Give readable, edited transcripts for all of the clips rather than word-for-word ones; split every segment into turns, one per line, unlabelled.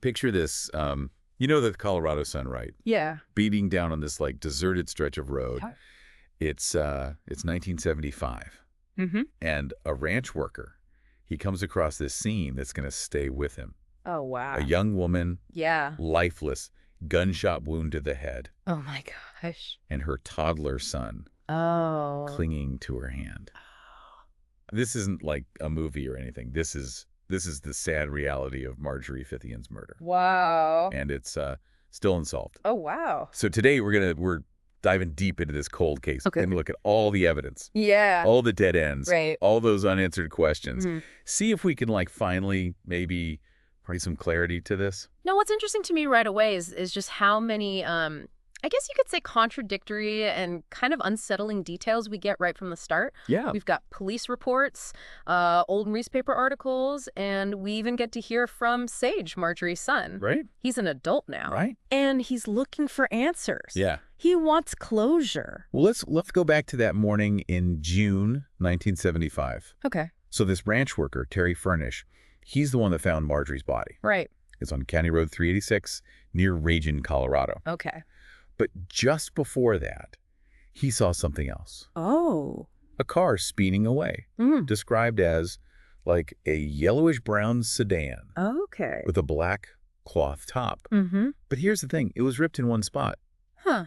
picture this, you know the Colorado sun, right?
Yeah.
Beating down on this like deserted stretch of road.
Huh.
It's 1975.
Mm-hmm.
And a ranch worker, he comes across this scene that's going to stay with him.
Oh, wow.
A young woman,
Yeah.
lifeless, gunshot wound to the head,
Oh, my gosh.
and her toddler son
Oh.
clinging to her hand. This isn't like a movie or anything. This is the sad reality of Marjorie Fithian's murder.
Wow.
And it's still unsolved.
Oh, wow.
So today we're diving deep into this cold case and look at all the evidence.
Yeah.
All the dead ends.
Right.
All those unanswered questions.
Mm-hmm.
See if we can like finally maybe bring some clarity to this.
No, what's interesting to me right away is just how many, I guess you could say contradictory and kind of unsettling details we get right from the start.
Yeah.
We've got police reports, old newspaper articles, and we even get to hear from Sage, Marjorie's son.
Right.
He's an adult now.
Right.
And he's looking for answers.
Yeah.
He wants closure.
Well, let's go back to that morning in June 1975.
Okay.
So this ranch worker, Terry Furnish, he's the one that found Marjorie's body.
Right.
It's on County Road 386 near Ragin, Colorado.
Okay.
But just before that, he saw something else.
Oh.
A car speeding away, described as like a yellowish-brown sedan
Okay.
with a black cloth top.
Mm-hmm.
But here's the thing. It was ripped in one spot.
Huh.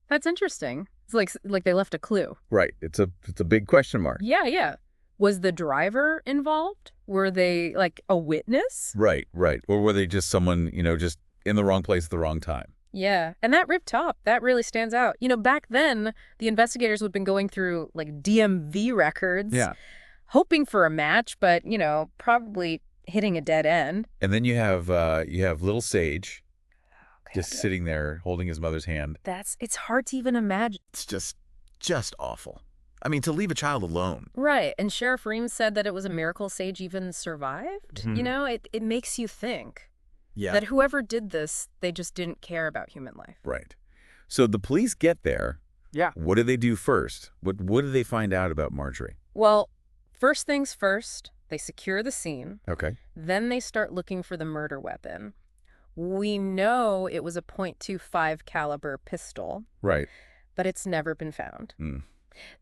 That's interesting. It's like they left a clue.
Right. It's a big question mark.
Yeah, yeah. Was the driver involved? Were they like a witness?
Right, right. Or were they just someone, just in the wrong place at the wrong time?
Yeah. And that ripped top, that really stands out. Back then, the investigators would have been going through like DMV records, hoping for a match, but, probably hitting a dead end.
And then you have little Sage just sitting there holding his mother's hand.
It's hard to even imagine.
It's just awful. I mean, to leave a child alone.
Right. And Sheriff Reams said that it was a miracle Sage even survived.
Mm-hmm.
It makes you think.
Yeah.
That whoever did this, they just didn't care about human life.
Right. So the police get there.
Yeah.
What do they do first? What do they find out about Marjorie?
Well, first things first, they secure the scene.
Okay.
Then they start looking for the murder weapon. We know it was a .25 caliber pistol.
Right.
But it's never been found.
Mm.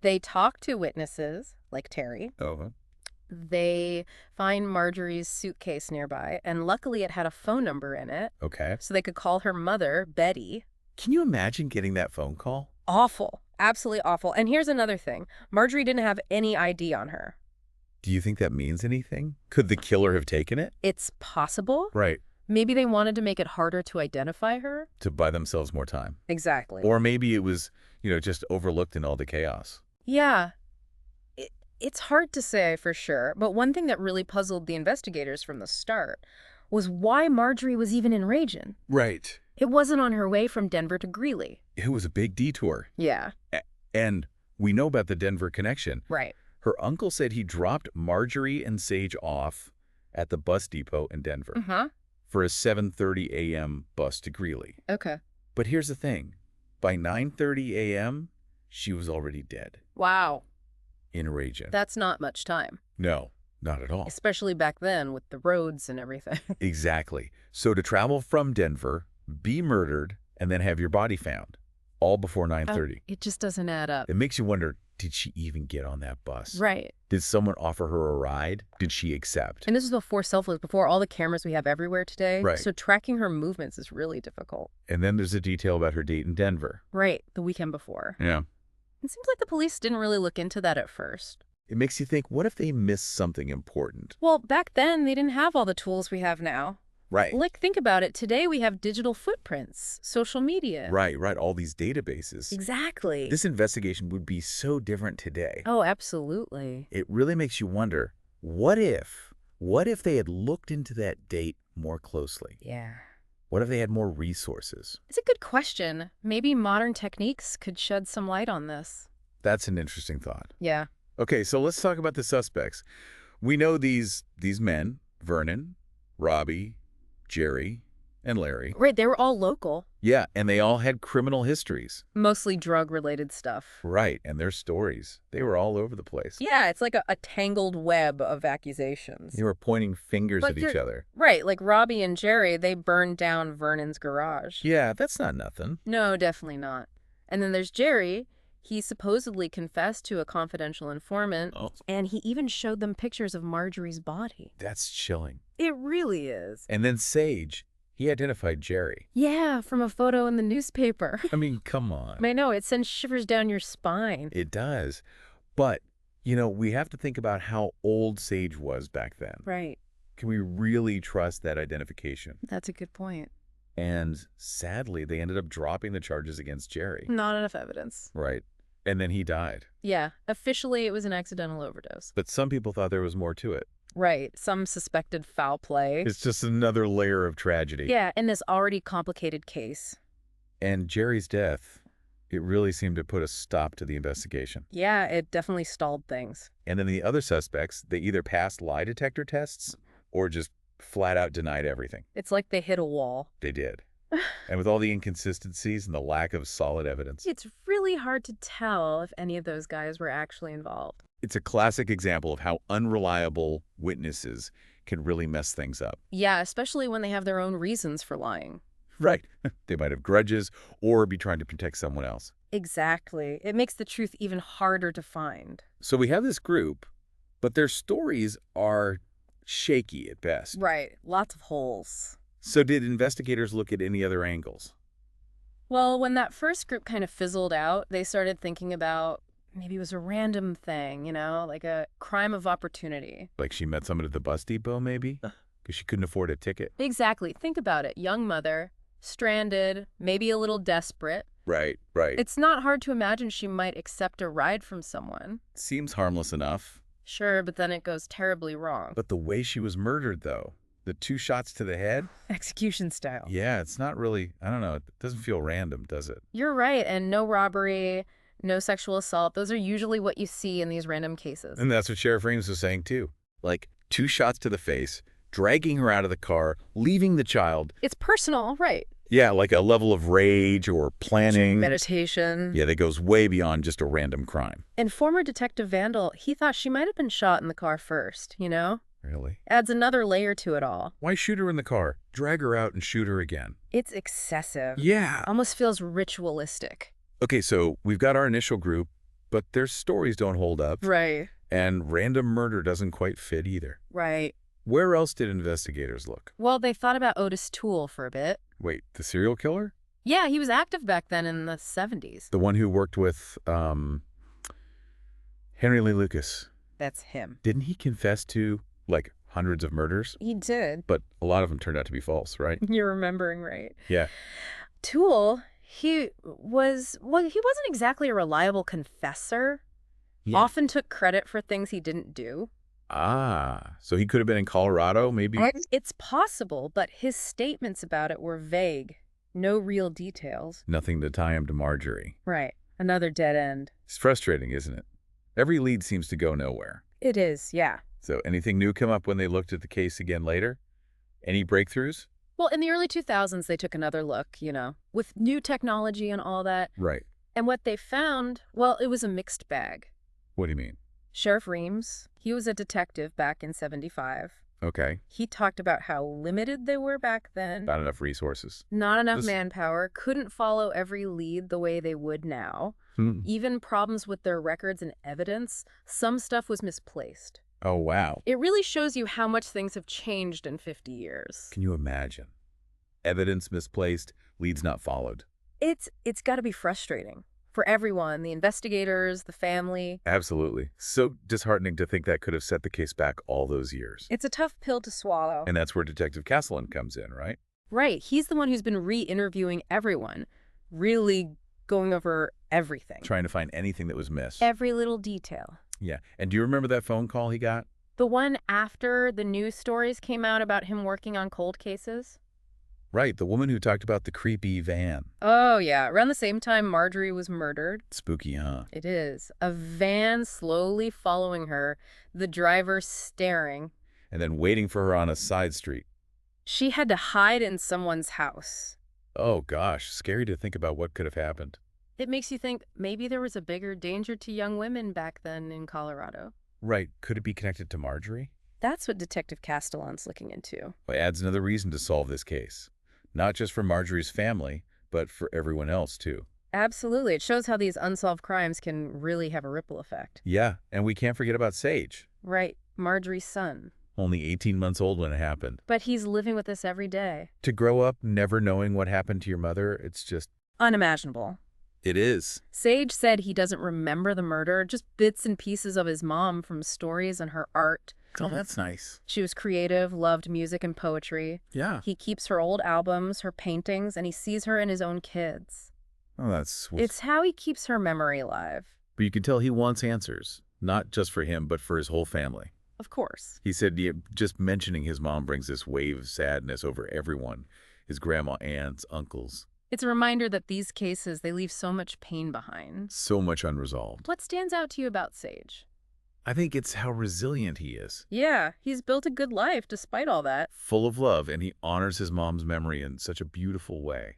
They talk to witnesses, like Terry.
Oh.
They find Marjorie's suitcase nearby, and luckily it had a phone number in it.
Okay.
So they could call her mother, Betty.
Can you imagine getting that phone call?
Awful. Absolutely awful. And here's another thing. Marjorie didn't have any ID on her.
Do you think that means anything? Could the killer have taken it?
It's possible.
Right.
Maybe they wanted to make it harder to identify her.
To buy themselves more time.
Exactly.
Or maybe it was, just overlooked in all the chaos.
Yeah. It's hard to say for sure, but one thing that really puzzled the investigators from the start was why Marjorie was even in Ragin.
Right.
It wasn't on her way from Denver to Greeley.
It was a big detour.
Yeah.
And we know about the Denver connection.
Right.
Her uncle said he dropped Marjorie and Sage off at the bus depot in Denver for a 7:30 a.m. bus to Greeley.
Okay.
But here's the thing. By 9:30 a.m., she was already dead.
Wow.
In Ragin.
That's not much time.
No, not at all.
Especially back then with the roads and everything.
Exactly. So to travel from Denver, be murdered, and then have your body found, all before 9:30.
It just doesn't add up.
It makes you wonder, did she even get on that bus?
Right.
Did someone offer her a ride? Did she accept?
And this is before cell phones, before all the cameras we have everywhere today.
Right.
So tracking her movements is really difficult.
And then there's a detail about her date in Denver.
Right. The weekend before.
Yeah.
It seems like the police didn't really look into that at first.
It makes you think, what if they missed something important?
Well, back then, they didn't have all the tools we have now.
Right.
Like, think about it. Today, we have digital footprints, social media.
Right. All these databases.
Exactly.
This investigation would be so different today.
Oh, absolutely.
It really makes you wonder, what if they had looked into that date more closely?
Yeah.
What if they had more resources?
It's a good question. Maybe modern techniques could shed some light on this.
That's an interesting thought.
Yeah.
Okay, so let's talk about the suspects. We know these men, Vernon, Robbie, Jerry, and Larry.
Right, they were all local.
Yeah, and they all had criminal histories.
Mostly drug-related stuff.
Right, and their stories, they were all over the place.
Yeah, it's like a tangled web of accusations.
They were pointing fingers at each other.
Right, like Robbie and Jerry, they burned down Vernon's garage.
Yeah, that's not nothing.
No, definitely not. And then there's Jerry. He supposedly confessed to a confidential informant, and he even showed them pictures of Marjorie's body.
That's chilling.
It really is.
And then Sage, he identified Jerry.
Yeah, from a photo in the newspaper.
I mean, come on.
I know, it sends shivers down your spine.
It does. But, you know, we have to think about how old Sage was back then.
Right.
Can we really trust that identification?
That's a good point.
And sadly, they ended up dropping the charges against Jerry.
Not enough evidence.
Right. And then he died.
Yeah. Officially, it was an accidental overdose.
But some people thought there was more to it.
Right. Some suspected foul play.
It's just another layer of tragedy.
Yeah, in this already complicated case.
And Jerry's death, it really seemed to put a stop to the investigation.
Yeah, it definitely stalled things.
And then the other suspects, they either passed lie detector tests or just flat out denied everything.
It's like they hit a wall.
They did. And with all the inconsistencies and the lack of solid evidence,
It's really hard to tell if any of those guys were actually involved.
it's a classic example of how unreliable witnesses can really mess things up.
Yeah, especially when they have their own reasons for lying.
Right. They might have grudges or be trying to protect someone else.
Exactly. It makes the truth even harder to find.
So we have this group, but their stories are shaky at best.
Right. Lots of holes.
So did investigators look at any other angles?
Well, when that first group kind of fizzled out, they started thinking about maybe it was a random thing, you know, like a crime of opportunity.
Like she met someone at the bus depot, maybe? Because she couldn't afford a ticket.
Exactly. Think about it. Young mother, stranded, maybe a little desperate.
Right, right.
It's not hard to imagine she might accept a ride from someone.
Seems harmless enough.
Sure, but then it goes terribly wrong.
But the way she was murdered, though, the 2 shots to the head?
Execution style.
Yeah, it's not really, I don't know, it doesn't feel random, does it?
You're right, and no robbery, no sexual assault. Those are usually what you see in these random cases.
And that's what Sheriff Raines was saying, too. Like, 2 shots to the face, dragging her out of the car, leaving the child.
It's personal, right?
Yeah, like a level of rage or planning.
Meditation.
Yeah, that goes way beyond just a random crime.
And former Detective Vandal, he thought she might have been shot in the car first, you know?
Really?
Adds another layer to it all.
Why shoot her in the car? Drag her out and shoot her again.
It's excessive.
Yeah.
Almost feels ritualistic.
Okay, so we've got our initial group, but their stories don't hold up.
Right.
And random murder doesn't quite fit either.
Right.
Where else did investigators look?
Well, they thought about Otis Toole for a bit.
Wait, the serial killer?
Yeah, he was active back then in the 70s.
The one who worked with, Henry Lee Lucas.
That's him.
Didn't he confess to, like, hundreds of murders?
He did.
But a lot of them turned out to be false, right?
You're remembering right.
Yeah.
Toole, he wasn't exactly a reliable confessor.
Yeah.
Often took credit for things he didn't do.
Ah, so he could have been in Colorado, maybe?
It's possible, but his statements about it were vague. No real details.
Nothing to tie him to Marjorie.
Right. Another dead end.
It's frustrating, isn't it? Every lead seems to go nowhere.
It is, yeah.
So anything new come up when they looked at the case again later? Any breakthroughs?
Well, in the early 2000s, they took another look, you know, with new technology and all that.
Right.
And what they found, well, it was a mixed bag.
What do you mean?
Sheriff Reams, he was a detective back in 75.
Okay.
He talked about how limited they were back then.
Not enough resources.
Not enough manpower. Couldn't follow every lead the way they would now. Even problems with their records and evidence. Some stuff was misplaced.
Oh, wow.
It really shows you how much things have changed in 50 years.
Can you imagine? Evidence misplaced, leads not followed.
It's got to be frustrating. For everyone, the investigators, the family.
Absolutely. So disheartening to think that could have set the case back all those years.
It's a tough pill to swallow.
And that's where Detective Castellan comes in, right?
Right. He's the one who's been re-interviewing everyone, really going over everything.
Trying to find anything that was missed.
Every little detail.
Yeah. And do you remember that phone call he got?
The one after the news stories came out about him working on cold cases?
Right, the woman who talked about the creepy van.
Oh, yeah. Around the same time Marjorie was murdered.
Spooky, huh?
It is. A van slowly following her, the driver staring.
And then waiting for her on a side street.
She had to hide in someone's house.
Oh gosh, scary to think about what could have happened.
It makes you think maybe there was a bigger danger to young women back then in Colorado.
Right, could it be connected to Marjorie?
That's what Detective Castellan's looking into.
Well, it adds another reason to solve this case. Not just for Marjorie's family, but for everyone else too.
Absolutely. It shows how these unsolved crimes can really have a ripple effect.
Yeah, and we can't forget about Sage.
Right. Marjorie's son.
Only 18 months old when it happened.
But he's living with this every day.
To grow up never knowing what happened to your mother, it's just...
unimaginable.
It is.
Sage said he doesn't remember the murder, just bits and pieces of his mom from stories and her art.
Oh, that's nice.
She was creative, loved music and poetry.
Yeah.
He keeps her old albums, her paintings, and he sees her in his own kids.
Oh, that's sweet.
It's how he keeps her memory alive.
But you can tell he wants answers, not just for him, but for his whole family.
Of course.
He said just mentioning his mom brings this wave of sadness over everyone, his grandma, aunts, uncles.
It's a reminder that these cases, they leave so much pain behind.
So much unresolved.
What stands out to you about Sage?
I think it's how resilient he is.
Yeah, he's built a good life despite all that.
Full of love, and he honors his mom's memory in such a beautiful way.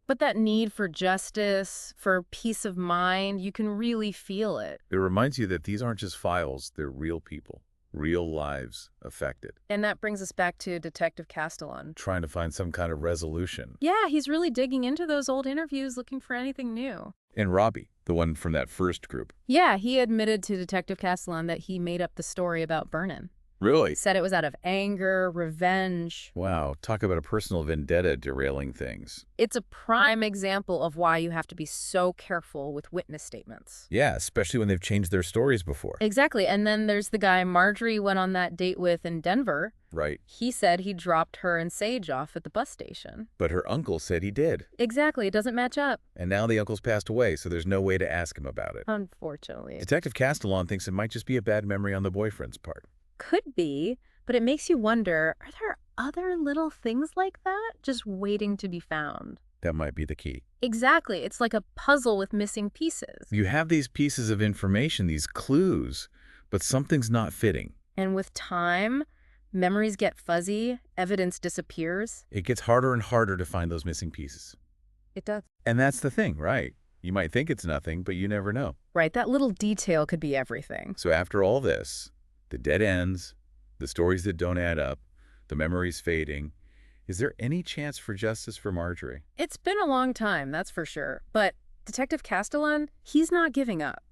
But that need for justice, for peace of mind, you can really feel it.
It reminds you that these aren't just files, they're real people. Real lives affected.
And that brings us back to Detective Castellan.
Trying to find some kind of resolution.
Yeah, he's really digging into those old interviews looking for anything new.
And Robbie, the one from that first group.
Yeah, he admitted to Detective Castellan that he made up the story about Vernon.
Really?
Said it was out of anger, revenge.
Wow, talk about a personal vendetta derailing things.
It's a prime example of why you have to be so careful with witness statements.
Yeah, especially when they've changed their stories before.
Exactly. And then there's the guy Marjorie went on that date with in Denver.
Right.
He said he dropped her and Sage off at the bus station.
But her uncle said he did.
Exactly. It doesn't match up.
And now the uncle's passed away, so there's no way to ask him about it.
Unfortunately.
Detective Castellan thinks it might just be a bad memory on the boyfriend's part.
Could be, but it makes you wonder, are there other little things like that just waiting to be found?
That might be the key.
Exactly. It's like a puzzle with missing pieces.
You have these pieces of information, these clues, but something's not fitting.
And with time, memories get fuzzy, evidence disappears.
It gets harder and harder to find those missing pieces.
It does.
And that's the thing, right? You might think it's nothing, but you never know.
Right, that little detail could be everything.
So after all this, the dead ends, the stories that don't add up, the memories fading, is there any chance for justice for Marjorie?
It's been a long time, that's for sure. But Detective Castellan, he's not giving up.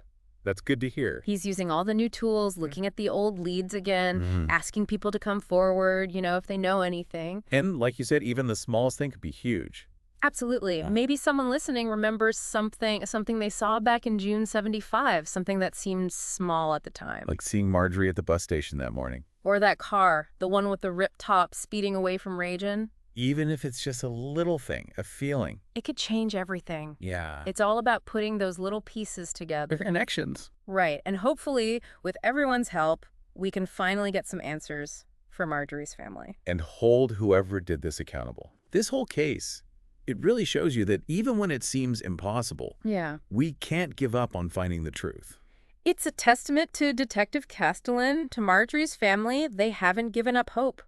That's good to hear.
He's using all the new tools, looking at the old leads again, asking people to come forward, if they know anything.
And like you said, even the smallest thing could be huge.
Absolutely. Maybe someone listening remembers something they saw back in June '75, something that seemed small at the time.
Like seeing Marjorie at the bus station that morning.
Or that car, the one with the ripped top speeding away from Ragin.
Even if it's just a little thing, a feeling.
It could change everything.
Yeah.
It's all about putting those little pieces together.
Connections.
Right. And hopefully, with everyone's help, we can finally get some answers for Marjorie's family.
And hold whoever did this accountable. This whole case, it really shows you that even when it seems impossible, we can't give up on finding the truth.
It's a testament to Detective Castellan, to Marjorie's family. They haven't given up hope.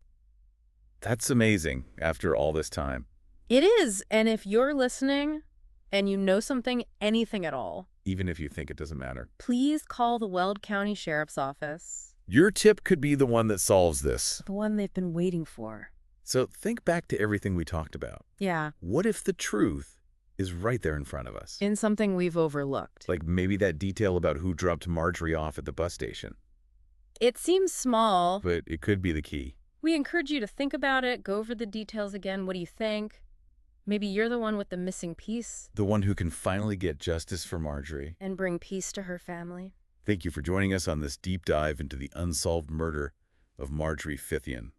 That's amazing after all this time.
It is. And if you're listening and you know something, anything at all,
even if you think it doesn't matter,
please call the Weld County Sheriff's Office.
Your tip could be the one that solves this.
The one they've been waiting for.
So think back to everything we talked about.
Yeah.
What if the truth is right there in front of us?
In something we've overlooked.
Like maybe that detail about who dropped Marjorie off at the bus station.
It seems small,
but it could be the key.
We encourage you to think about it, go over the details again. What do you think? Maybe you're the one with the missing piece.
The one who can finally get justice for Marjorie.
And bring peace to her family.
Thank you for joining us on this deep dive into the unsolved murder of Marjorie Fithian.